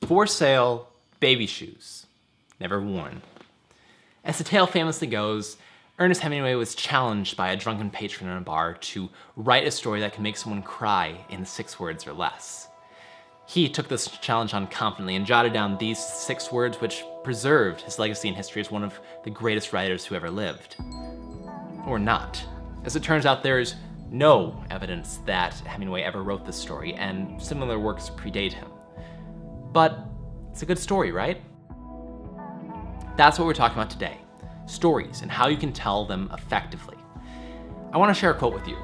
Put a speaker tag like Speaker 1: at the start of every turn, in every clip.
Speaker 1: For sale, baby shoes, never worn. As the tale famously goes, Ernest Hemingway was challenged by a drunken patron in a bar to write a story that could make someone cry in 6 words or less. He took this challenge on confidently and jotted down these 6 words, which preserved his legacy in history as one of the greatest writers who ever lived. Or not. As it turns out, there's no evidence that Hemingway ever wrote this story, and similar works predate him. But it's a good story, right? That's what we're talking about today. Stories and how you can tell them effectively. I want to share a quote with you.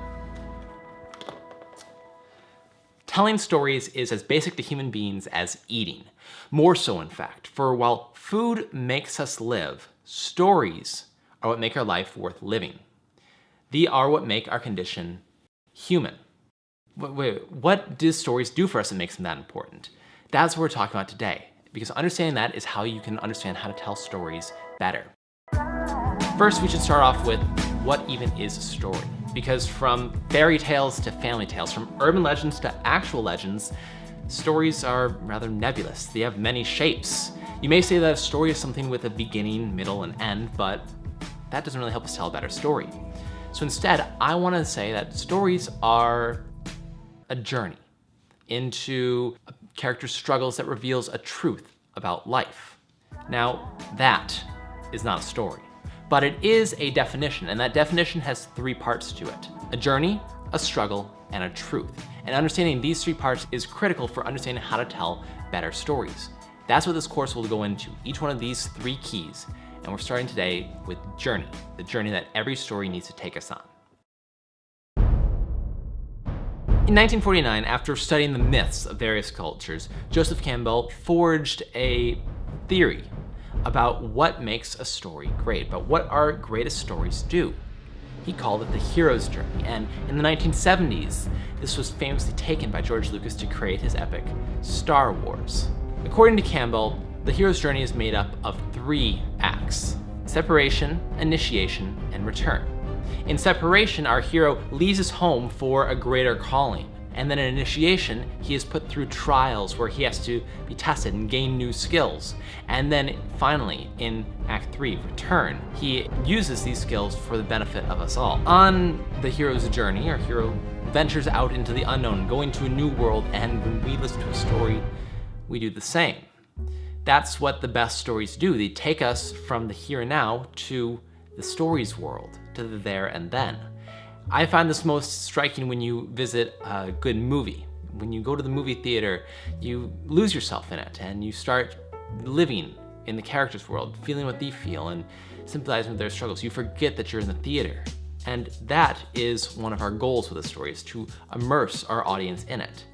Speaker 1: Telling stories is as basic to human beings as eating. More so, in fact, for while food makes us live, stories are what make our life worth living. They are what make our condition human. What do stories do for us that makes them that important? That's what we're talking about today, because understanding that is how you can understand how to tell stories better. First, we should start off with what even is a story. Because from fairy tales to family tales, from urban legends to actual legends, stories are rather nebulous. They have many shapes. You may say that a story is something with a beginning, middle, and end, but that doesn't really help us tell a better story. So instead, I want to say that stories are a journey into a character's struggles that reveals a truth about life. Now, that is not a story. But it is a definition, and that definition has 3 parts to it: a journey, a struggle, and a truth. And understanding these 3 parts is critical for understanding how to tell better stories. That's what this course will go into, each one of these 3 keys. And we're starting today with journey, the journey that every story needs to take us on. In 1949, after studying the myths of various cultures, Joseph Campbell forged a theory about what makes a story great, about what our greatest stories do. He called it the hero's journey, and in the 1970s, this was famously taken by George Lucas to create his epic Star Wars. According to Campbell, the hero's journey is made up of 3 acts: separation, initiation, and return. In separation, our hero leaves his home for a greater calling. And then in initiation, he is put through trials where he has to be tested and gain new skills. And then finally, in Act 3, Return, he uses these skills for the benefit of us all. On the hero's journey, our hero ventures out into the unknown, going to a new world, and when we listen to a story, we do the same. That's what the best stories do. They take us from the here and now to the story's world, to the there and then. I find this most striking when you visit a good movie. When you go to the movie theater, you lose yourself in it and you start living in the character's world, feeling what they feel and sympathizing with their struggles. You forget that you're in the theater. And that is one of our goals with the story, is to immerse our audience in it.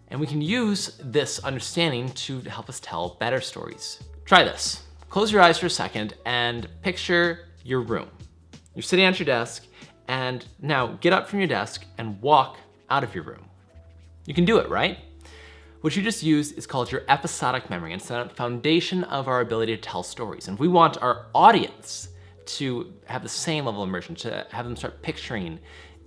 Speaker 1: And we can use this understanding to help us tell better stories. Try this. Close your eyes for a second and picture your room. You're sitting at your desk, and now get up from your desk and walk out of your room. You can do it, right? What you just used is called your episodic memory, and it's the foundation of our ability to tell stories. And if we want our audience to have the same level of immersion, to have them start picturing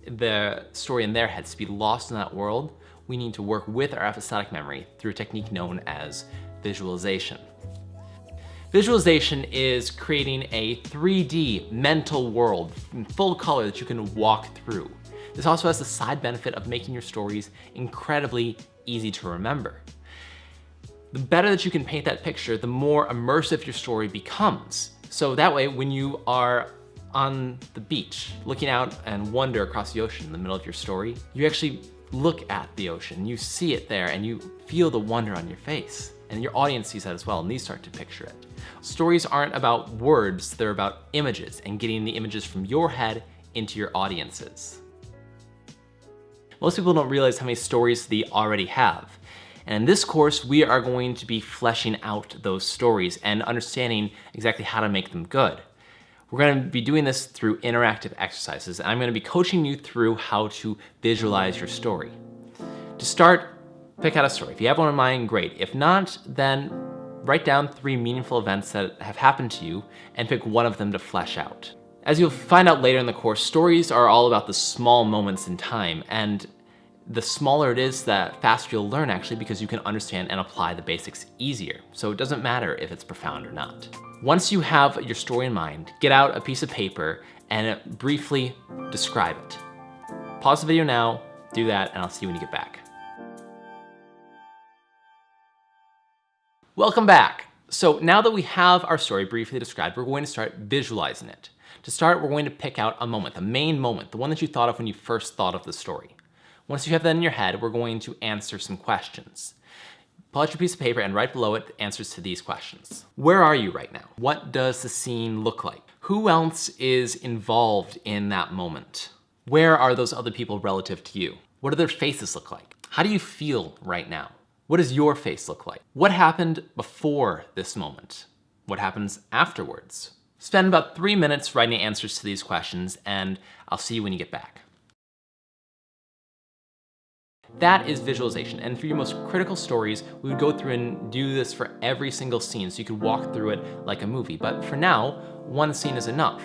Speaker 1: the story in their heads, to be lost in that world, we need to work with our episodic memory through a technique known as visualization. Visualization is creating a 3D mental world in full color that you can walk through. This also has the side benefit of making your stories incredibly easy to remember. The better that you can paint that picture, the more immersive your story becomes. So that way, when you are on the beach, looking out and wander across the ocean in the middle of your story, you actually look at the ocean, you see it there, and you feel the wonder on your face. And your audience sees that as well, and they start to picture it. Stories aren't about words, they're about images, and getting the images from your head into your audiences. Most people don't realize how many stories they already have. And in this course, we are going to be fleshing out those stories and understanding exactly how to make them good. We're going to be doing this through interactive exercises, and I'm going to be coaching you through how to visualize your story. To start, pick out a story. If you have one in mind, great. If not, then write down 3 meaningful events that have happened to you and pick one of them to flesh out. As you'll find out later in the course, stories are all about the small moments in time, and The smaller it is, the faster you'll learn actually, because you can understand and apply the basics easier. So it doesn't matter if it's profound or not. Once you have your story in mind, get out a piece of paper and briefly describe it. Pause the video now, do that, and I'll see you when you get back. Welcome back. So now that we have our story briefly described, we're going to start visualizing it. To start, we're going to pick out a moment, the main moment, the one that you thought of when you first thought of the story. Once you have that in your head, we're going to answer some questions. Pull out your piece of paper and write below it the answers to these questions. Where are you right now? What does the scene look like? Who else is involved in that moment? Where are those other people relative to you? What do their faces look like? How do you feel right now? What does your face look like? What happened before this moment? What happens afterwards? Spend about 3 minutes writing answers to these questions, and I'll see you when you get back. That is visualization, and for your most critical stories, we would go through and do this for every single scene so you could walk through it like a movie. But for now, one scene is enough.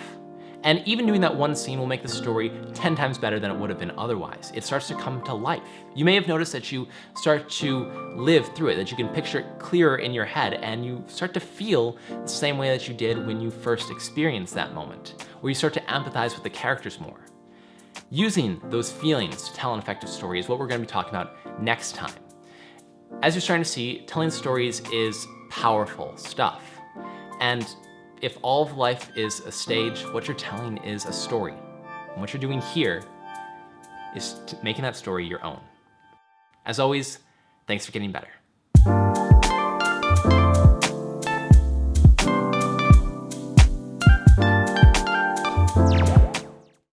Speaker 1: And even doing that one scene will make the story 10 times better than it would have been otherwise. It starts to come to life. You may have noticed that you start to live through it, that you can picture it clearer in your head, and you start to feel the same way that you did when you first experienced that moment, where you start to empathize with the characters more. Using those feelings to tell an effective story is what we're going to be talking about next time. As you're starting to see, telling stories is powerful stuff. And if all of life is a stage, what you're telling is a story. And what you're doing here is making that story your own. As always, thanks for getting better.